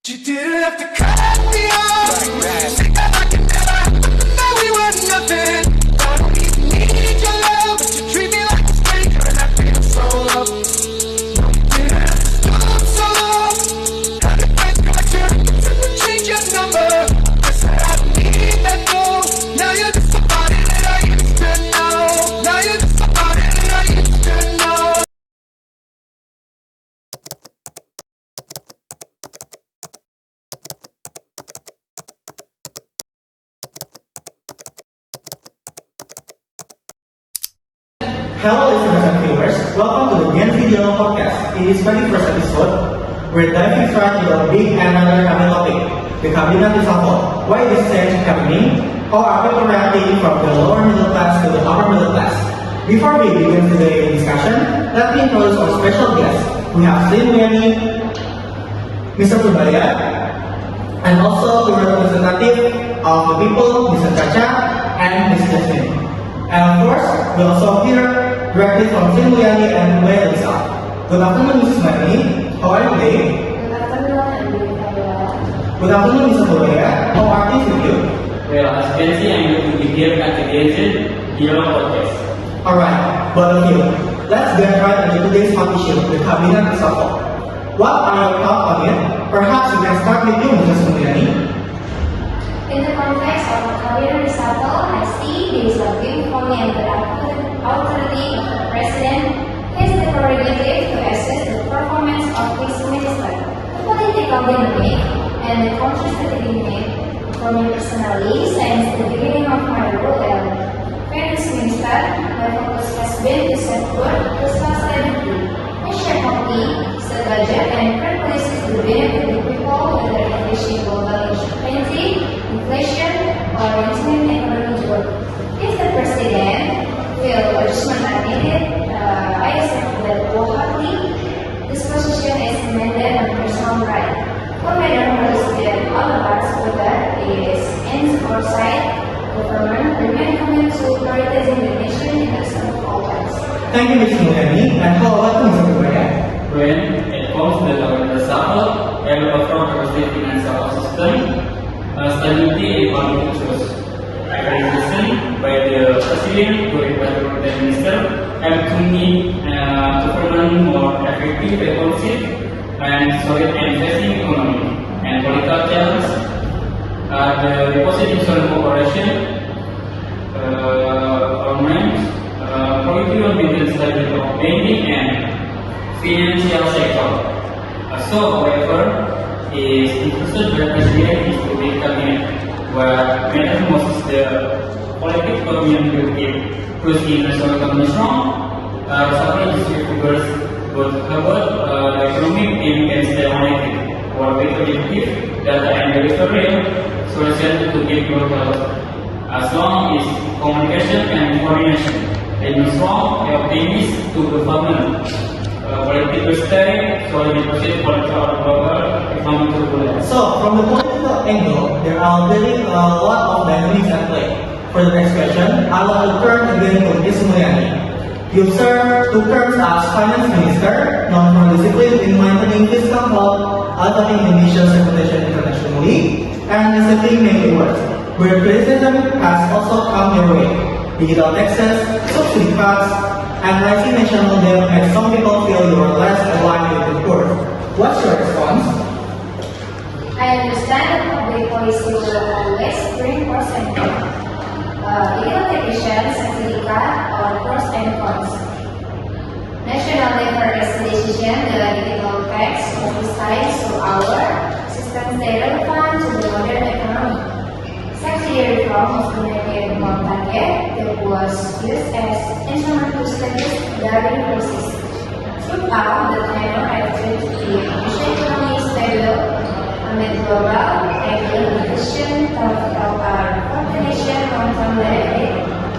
You didn't have to cut me off. Think that I can never happen. That we were nothing. I don't even need your love, but you treat me like a stranger, and I feel so loved. No, you didn't have to stop so long. Had to fight back your to change your number. I said I need that though. Now you're just somebody that I used to know. Now you're just somebody that I used to know. Hello listeners and viewers, welcome to the Gen Z Journal Podcast. In this 21st episode, we're diving straight into a big and another topic, the cabinet reshuffle. Why this change happening? How are people reacting from the lower middle class to the upper middle class? Before we begin today's discussion, let me introduce our special guest. We have Sri Mulyani, Mr. Purbaya, and also the representative of the people, Mr. Chacha and Ms. Jasmine. And of course, we also hear directly from Sri Mulyani and Purbaya themselves. Good afternoon, Mrs. Mulyani. How are you today? Good afternoon, I'm doing very well. Good afternoon, Mr. Purbaya. How are things with you? Well, as you can see, I'm going to be here at the Gen Z Journal Podcast. Alright, both of you, let's get right into today's hot issue, the cabinet reshuffle. What are your thoughts on it? Perhaps we can start with you, Mrs. Mulyani. In the context of the cabinet reshuffle, I see there is a big point that authority of the president has the prerogative to assess the performance of his minister, the political dynamic, and the conscious dynamic. For me personally, since the beginning of my role as finance minister, my focus has been to support fiscal stability, ensure healthy, set budget, and create policies to benefit the people, whether addressing global insecurity, inflation, or maintaining economic growth. If the president will adjustment are needed, I accept that wholeheartedly. This position is demanded on personal right. No matter what is there, all of us, whether it is ends or side, government remain committed to prioritizing the nation in the center of all times. Thank you, Mrs. Mulyani. And how about you, Mr. Purbaya? When it comes to the cabinet reshuffle, I will affirm the state financial system, stability and economic issues. I am listened by the president to request the prime minister and to meet government more effective policy and solid and facing economy and political challenge. The deposit insurance corporation government quality of maintenance stability of banking and financial sector. So, however, is interested by president is to be cabinet where matters most is the political community whose in national economy strong, several district figures both cover the economic team can stay united or better effective data and delivery solution to give growth as long as communication and coordination and strong optimism to government political stay so the proceed for global economic turbulence. So, from the political angle, there are really a lot of dynamics at play. For the next question, I will turn again to Ms. Mulyani. You served 2 terms as finance minister, known for discipline in maintaining fiscal health, adopting the nation's reputation internationally, and receiving many awards, where criticism has also come your way. Digital taxes, subsidy cuts, and rising national debt make some people feel you are less aligned with the poor. What's your response? I understand that public policy will always bring pros and cons. Legal taxation, subsidy cut, or pros and cons. National labor legislation, the digital tax, oversight to our system stay relevant to the modern economy. Subsidy reform was the one target that was used as instrument to establish the crisis. Throughout the tenure, I tried to keep the economy stable amid global regulation of our coordination long-term benefit.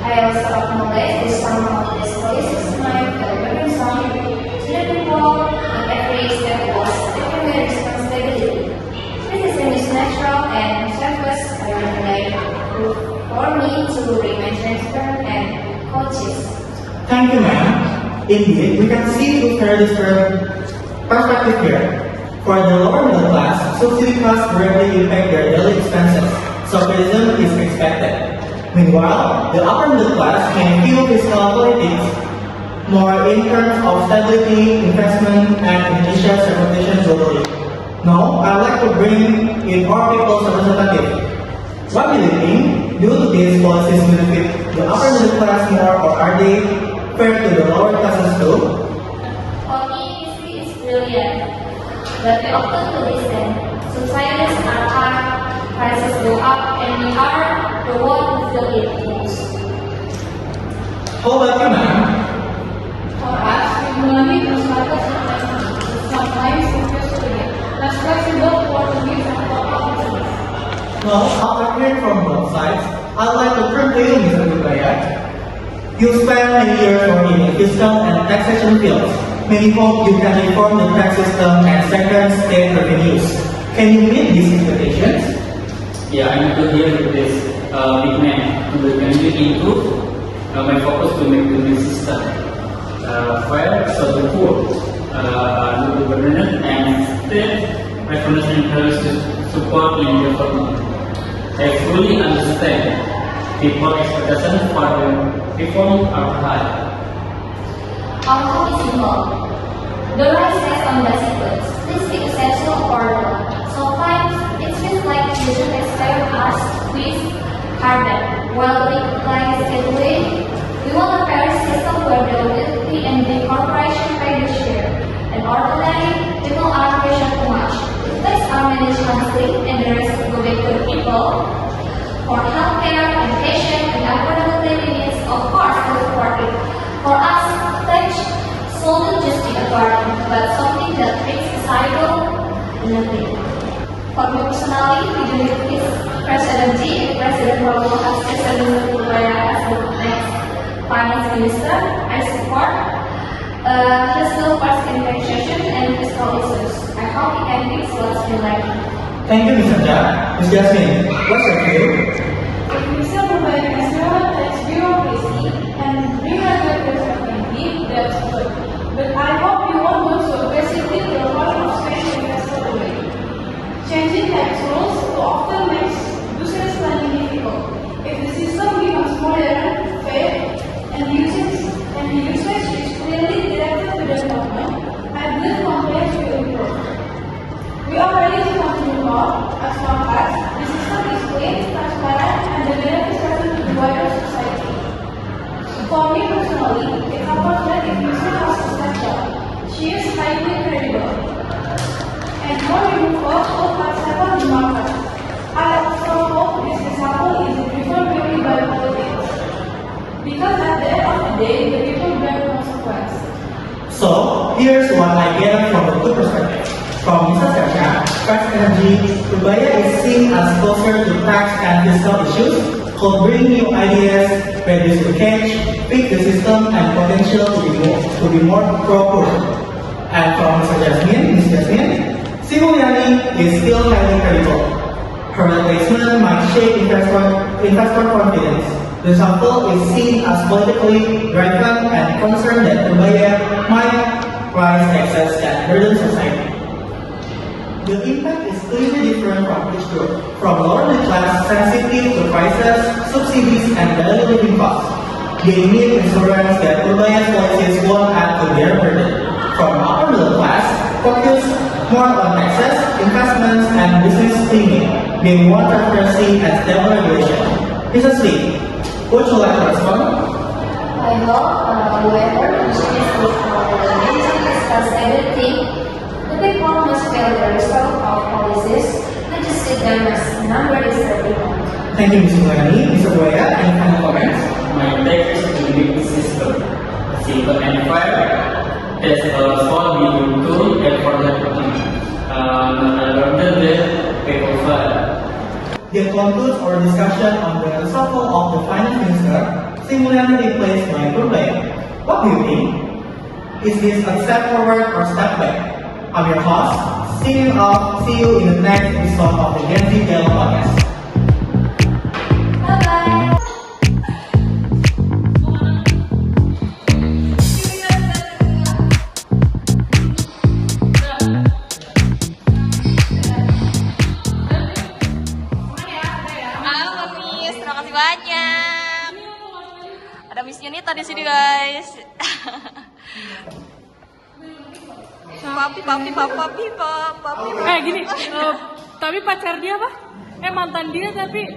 I also acknowledge that some of these policies might bring some to the people in every step was taken with responsibility. Criticism is natural and selfless. I would like for me to remain transparent and conscious. Thank you, ma'am. Indeed, we can see two very different perspectives here. For the lower middle class, subsidy cuts directly impact their daily expenses, so criticism is expected. Meanwhile, the upper middle class can feel fiscal politics more in terms of stability, investment, and initial reputation globally. Now, I'd like to bring in our people's representative. What do you think? Do these policies benefit the upper middle class more, or are they fair to the lower classes too? For me, history is brilliant, but we often to listen. Societies are hard, prices go up, and we are the one who feel it most. How about you, ma'am? For us, regularly the market sometimes interesting, less flexible for the needs of our business. Now, after hearing from both sides, I'd like to turn to you, Mr. Dubaya. You spent many years working in fiscal and taxation fields. Many hope you can reform the tax system and strengthen state revenues. Can you meet these expectations? Yeah, I need to hear with this big man who will continue improve my focus to make the new system fair, so the poor, the government and state recognition encouraged to support in development. I fully understand people's expectations for the reform are high. Our hope is involved. The right says on bicycles, please be essential affordable. Sometimes it feels like you should expect us to squeeze harder while the clients get away. We want a fair system where the utility and the corporation pay the share, and ordinary people are pressured too much. Let's manage monthly and the rest go back to the people. For healthcare, education, and affordability needs, of course, to support it. For us, tax shouldn't just be a burden, but something that brings societal benefit. For me personally, we believe this President G and President Prabowo as President Dubaya as the next Finance Minister. I support his bill passing taxation and fiscal issues. I hope he can fix what's been lacking. Thank you, Mr. Jha. Ms. Jasmine, what's your view? If we still provide zero tax bureaucracy and bring regulators activity, that's good. But I hope you won't go so aggressively to the point of straight investor away. Changing tax rules too often makes business planning difficult. If the system becomes modern, fair, and the usage is clearly directed to the government, I believe compliance will improve. We are ready to continue on as long as the system is clean, transparent, and the benefits are to the wider society. For me personally, it's important if Mr. House is special. She is highly credible. And more removal of acceptable the market. I also hope this example is driven purely by politics. Because at the end of the day, the people bear consequence. So, here's what I get from the two perspectives. From Mr. Sercha, Tax Energy, Dubaya is seen as closer to tax and fiscal issues, could bring new ideas, reduce leakage, fix the system, and potential to be more pro-poor. And from Ms. Jasmine, Sri Mulyani is still highly credible. Her replacement might shake investor confidence. The example is seen as politically relevant and concerned that Dubaya might rise excess that burden society. The impact is clearly different from each group, from lower middle class sensitive to prices, subsidies, and daily living costs. They need insurance that Dubaya's policies won't add to their burden. From upper middle class, focus more on taxes, investments, and business cleaning. They want transparency and stable regulation. Mrs. Lee, would you like to respond? I hope whoever mentions this mention discuss everything. The people must feel the result of policies, not just sit them as number is everyone. Thank you, Ms. Mulyani. Mr. Dubaya, any final comments? My take is to make the system simple and fair. There's a small medium tool and for that I learned that people fair. That concludes our discussion on the reshuffle of the Finance Minister, Sri Mulyani replaced by Dubaya. What do you think? Is this a step forward or step back? I'm your host. See you in the next episode of the Gen Z Dialogue Podcast. Bye-bye. Miss Yunita di sini guys. Papi. Gini, tapi pacar dia apa? Mantan dia tapi